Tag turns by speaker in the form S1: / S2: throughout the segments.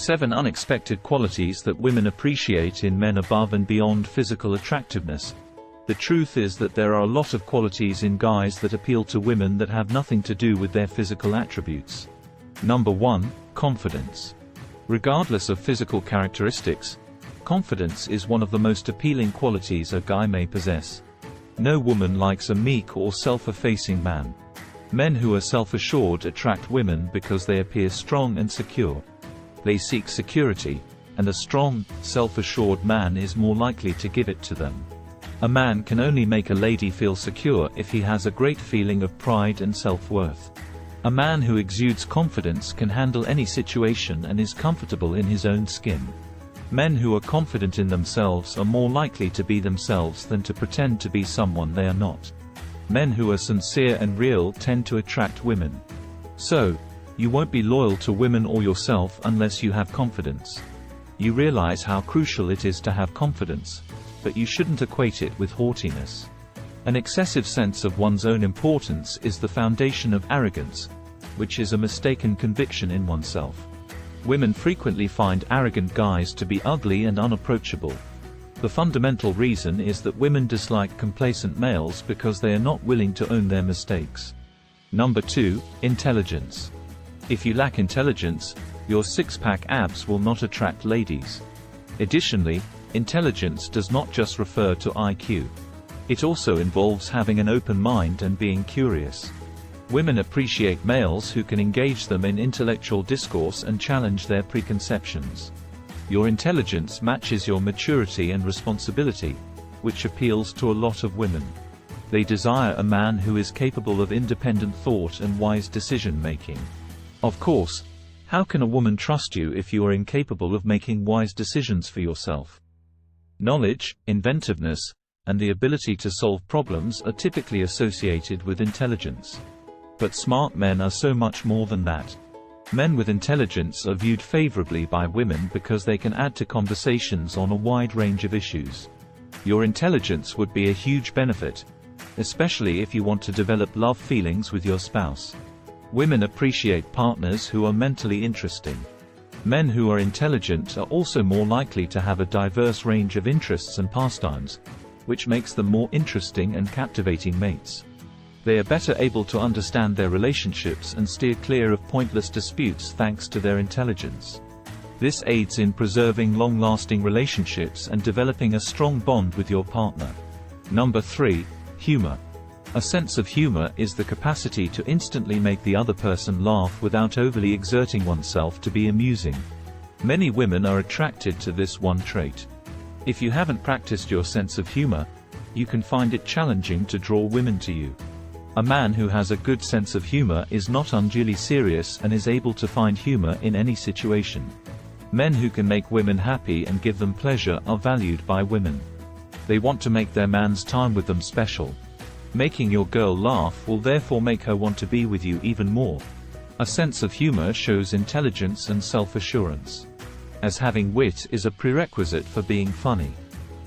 S1: 7 Unexpected qualities that women appreciate in men above and beyond physical attractiveness. The truth is that there are a lot of qualities in guys that appeal to women that have nothing to do with their physical attributes. Number 1. Confidence. Regardless of physical characteristics, confidence is one of the most appealing qualities a guy may possess. No woman likes a meek or self-effacing man. Men who are self-assured attract women because they appear strong and secure. They seek security, and a strong, self-assured man is more likely to give it to them. A man can only make a lady feel secure if he has a great feeling of pride and self-worth. A man who exudes confidence can handle any situation and is comfortable in his own skin. Men who are confident in themselves are more likely to be themselves than to pretend to be someone they are not. Men who are sincere and real tend to attract women. So, you won't be loyal to women or yourself unless you have confidence. You realize how crucial it is to have confidence, but you shouldn't equate it with haughtiness. An excessive sense of one's own importance is the foundation of arrogance, which is a mistaken conviction in oneself. Women frequently find arrogant guys to be ugly and unapproachable. The fundamental reason is that women dislike complacent males because they are not willing to own their mistakes. Number 2. Intelligence. If you lack intelligence, your six-pack abs will not attract ladies. Additionally, intelligence does not just refer to IQ. It also involves having an open mind and being curious. Women appreciate males who can engage them in intellectual discourse and challenge their preconceptions. Your intelligence matches your maturity and responsibility, which appeals to a lot of women. They desire a man who is capable of independent thought and wise decision-making. Of course, how can a woman trust you if you are incapable of making wise decisions for yourself? Knowledge, inventiveness, and the ability to solve problems are typically associated with intelligence. But smart men are so much more than that. Men with intelligence are viewed favorably by women because they can add to conversations on a wide range of issues. Your intelligence would be a huge benefit, especially if you want to develop love feelings with your spouse. Women appreciate partners who are mentally interesting. Men who are intelligent are also more likely to have a diverse range of interests and pastimes, which makes them more interesting and captivating mates. They are better able to understand their relationships and steer clear of pointless disputes thanks to their intelligence. This aids in preserving long-lasting relationships and developing a strong bond with your partner. Number 3. Humor. A sense of humor is the capacity to instantly make the other person laugh without overly exerting oneself to be amusing. Many women are attracted to this one trait. If you haven't practiced your sense of humor, you can find it challenging to draw women to you. A man who has a good sense of humor is not unduly serious and is able to find humor in any situation. Men who can make women happy and give them pleasure are valued by women. They want to make their man's time with them special. Making your girl laugh will therefore make her want to be with you even more. A sense of humor shows intelligence and self-assurance. As having wit is a prerequisite for being funny.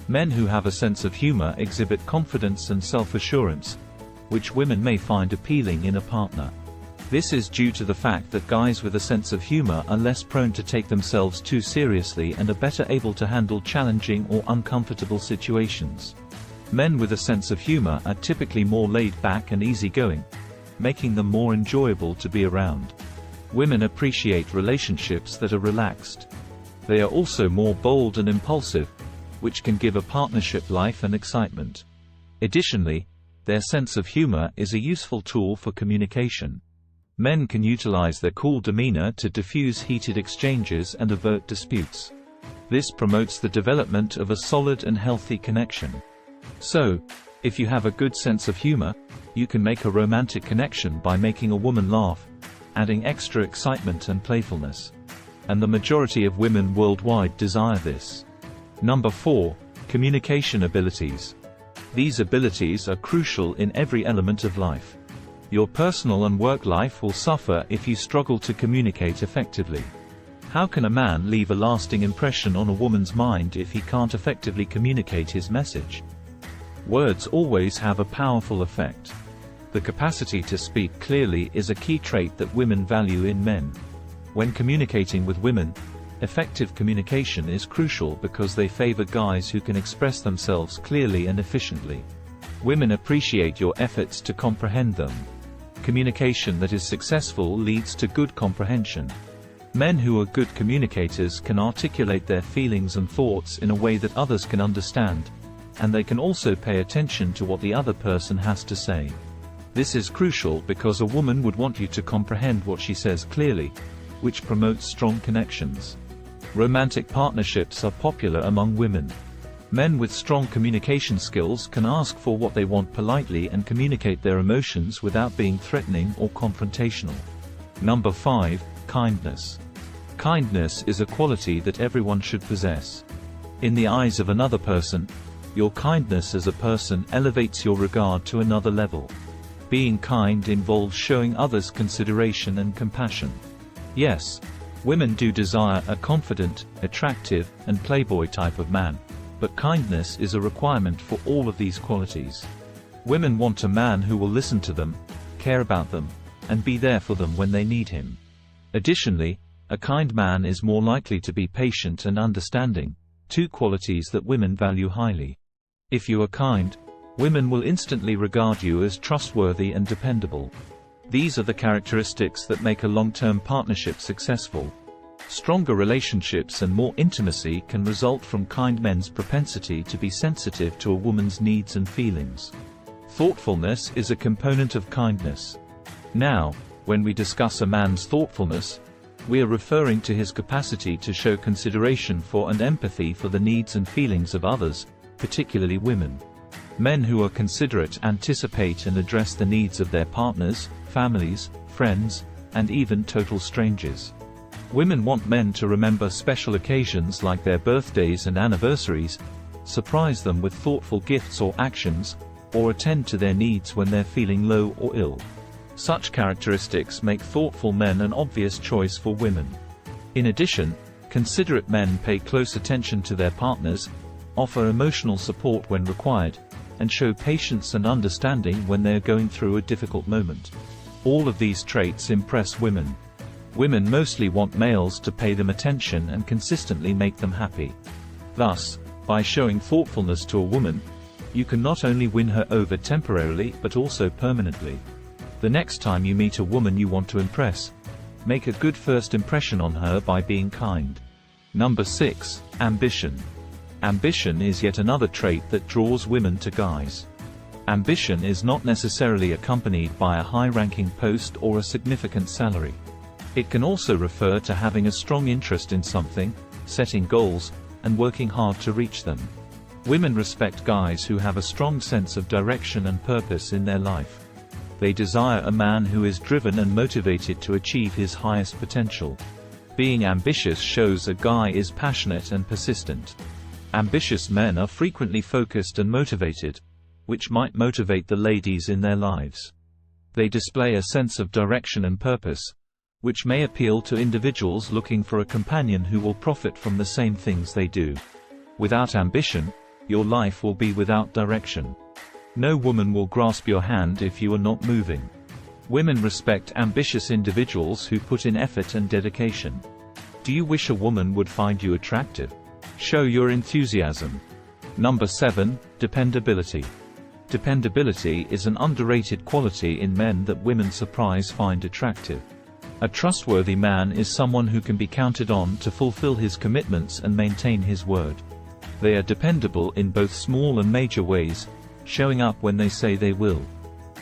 S1: Men who have a sense of humor exhibit confidence and self-assurance, which women may find appealing in a partner. This is due to the fact that guys with a sense of humor are less prone to take themselves too seriously and are better able to handle challenging or uncomfortable situations. Men with a sense of humor are typically more laid back and easygoing, making them more enjoyable to be around. Women appreciate relationships that are relaxed. They are also more bold and impulsive, which can give a partnership life and excitement. Additionally, their sense of humor is a useful tool for communication. Men can utilize their cool demeanor to diffuse heated exchanges and avert disputes. This promotes the development of a solid and healthy connection. So, if you have a good sense of humor, you can make a romantic connection by making a woman laugh, adding extra excitement and playfulness. And the majority of women worldwide desire this. Number 4. Communication abilities. These abilities are crucial in every element of life. Your personal and work life will suffer if you struggle to communicate effectively. How can a man leave a lasting impression on a woman's mind if he can't effectively communicate his message? Words always have a powerful effect. The capacity to speak clearly is a key trait that women value in men. When communicating with women, Effective communication is crucial because they favor guys who can express themselves clearly and efficiently. Women appreciate your efforts to comprehend them. Communication that is successful leads to good comprehension. Men who are good communicators can articulate their feelings and thoughts in a way that others can understand, and they can also pay attention to what the other person has to say. This is crucial because a woman would want you to comprehend what she says clearly, which promotes strong connections. Romantic partnerships are popular among women. Men with strong communication skills can ask for what they want politely and communicate their emotions without being threatening or confrontational. Number 5. Kindness. Kindness is a quality that everyone should possess. In the eyes of another person, your kindness as a person elevates your regard to another level. Being kind involves showing others consideration and compassion. Yes, women do desire a confident, attractive, and playboy type of man, but kindness is a requirement for all of these qualities. Women want a man who will listen to them, care about them, and be there for them when they need him. Additionally, a kind man is more likely to be patient and understanding, two qualities that women value highly. If you are kind, women will instantly regard you as trustworthy and dependable. These are the characteristics that make a long-term partnership successful. Stronger relationships and more intimacy can result from kind men's propensity to be sensitive to a woman's needs and feelings. Thoughtfulness is a component of kindness. Now, when we discuss a man's thoughtfulness, we are referring to his capacity to show consideration for and empathy for the needs and feelings of others, particularly women. Men who are considerate anticipate and address the needs of their partners, families, friends, and even total strangers. Women want men to remember special occasions like their birthdays and anniversaries, surprise them with thoughtful gifts or actions, or attend to their needs when they're feeling low or ill. Such characteristics make thoughtful men an obvious choice for women. In addition, considerate men pay close attention to their partners, offer emotional support when required, and show patience and understanding when they are going through a difficult moment. All of these traits impress women. Women mostly want males to pay them attention and consistently make them happy. Thus, by showing thoughtfulness to a woman, you can not only win her over temporarily but also permanently. The next time you meet a woman you want to impress, make a good first impression on her by being kind. Number 6. Ambition. Ambition is yet another trait that draws women to guys. Ambition is not necessarily accompanied by a high-ranking post or a significant salary. It can also refer to having a strong interest in something, setting goals, and working hard to reach them. Women respect guys who have a strong sense of direction and purpose in their life. They desire a man who is driven and motivated to achieve his highest potential. Being ambitious shows a guy is passionate and persistent. Ambitious men are frequently focused and motivated, which might motivate the ladies in their lives. They display a sense of direction and purpose, which may appeal to individuals looking for a companion who will profit from the same things they do. Without ambition, your life will be without direction. No woman will grasp your hand if you are not moving. Women respect ambitious individuals who put in effort and dedication. Do you wish a woman would find you attractive? Show your enthusiasm. Number 7. Dependability. Dependability is an underrated quality in men that women find attractive. A trustworthy man is someone who can be counted on to fulfill his commitments and maintain his word. They are dependable in both small and major ways, showing up when they say they will.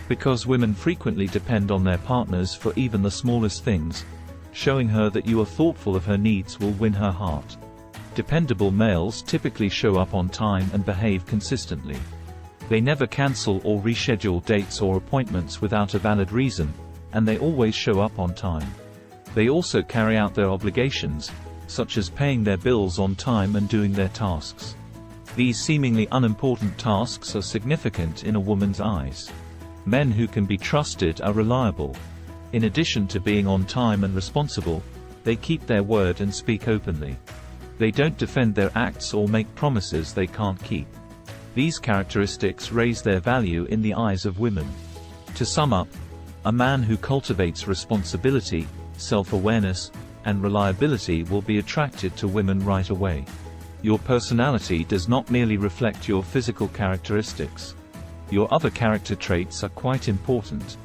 S1: Because women frequently depend on their partners for even the smallest things, showing her that you are thoughtful of her needs will win her heart. Dependable males typically show up on time and behave consistently. They never cancel or reschedule dates or appointments without a valid reason, and they always show up on time. They also carry out their obligations, such as paying their bills on time and doing their tasks. These seemingly unimportant tasks are significant in a woman's eyes. Men who can be trusted are reliable. In addition to being on time and responsible, they keep their word and speak openly. They don't defend their acts or make promises they can't keep. These characteristics raise their value in the eyes of women. To sum up, a man who cultivates responsibility, self-awareness, and reliability will be attracted to women right away. Your personality does not merely reflect your physical characteristics. Your other character traits are quite important.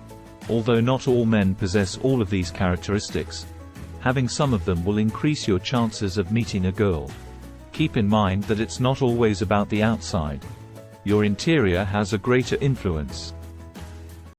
S1: Although not all men possess all of these characteristics, having some of them will increase your chances of meeting a girl. Keep in mind that it's not always about the outside. Your interior has a greater influence.